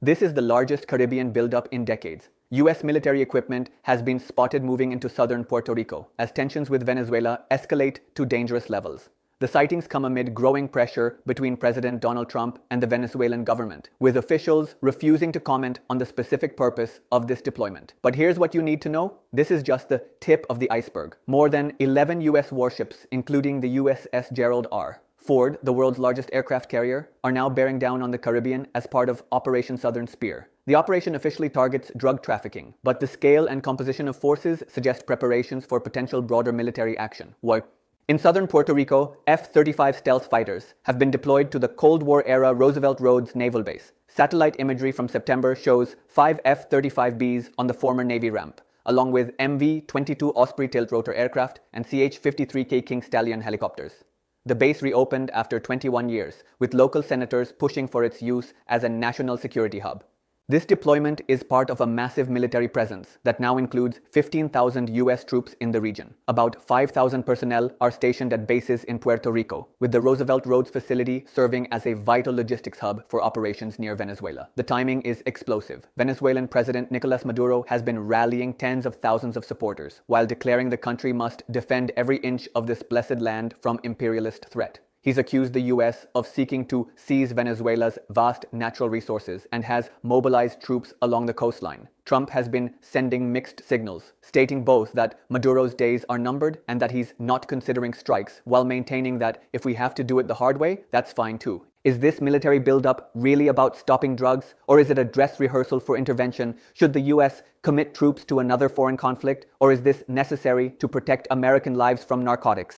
This is the largest Caribbean buildup in decades. U.S. military equipment has been spotted moving into southern Puerto Rico as tensions with Venezuela escalate to dangerous levels. The sightings come amid growing pressure between President Donald Trump and the Venezuelan government, with officials refusing to comment on the specific purpose of this deployment. But here's what you need to know. This is just the tip of the iceberg. More than 11 U.S. warships, including the USS Gerald R. Ford, the world's largest aircraft carrier, are now bearing down on the Caribbean as part of Operation Southern Spear. The operation officially targets drug trafficking, but the scale and composition of forces suggest preparations for potential broader military action. In southern Puerto Rico, F-35 stealth fighters have been deployed to the Cold War-era Roosevelt Roads Naval Base. Satellite imagery from September shows 5 F-35Bs on the former Navy ramp, along with MV-22 Osprey tilt-rotor aircraft and CH-53K King Stallion helicopters. The base reopened after 21 years, with local senators pushing for its use as a national security hub. This deployment is part of a massive military presence that now includes 15,000 U.S. troops in the region. About 5,000 personnel are stationed at bases in Puerto Rico, with the Roosevelt Roads facility serving as a vital logistics hub for operations near Venezuela. The timing is explosive. Venezuelan President Nicolás Maduro has been rallying tens of thousands of supporters, while declaring the country must defend every inch of this blessed land from imperialist threat. He's accused the U.S. of seeking to seize Venezuela's vast natural resources and has mobilized troops along the coastline. Trump has been sending mixed signals, stating both that Maduro's days are numbered and that he's not considering strikes, while maintaining that if we have to do it the hard way, that's fine too. Is this military buildup really about stopping drugs, or is it a dress rehearsal for intervention? Should the U.S. commit troops to another foreign conflict, or is this necessary to protect American lives from narcotics?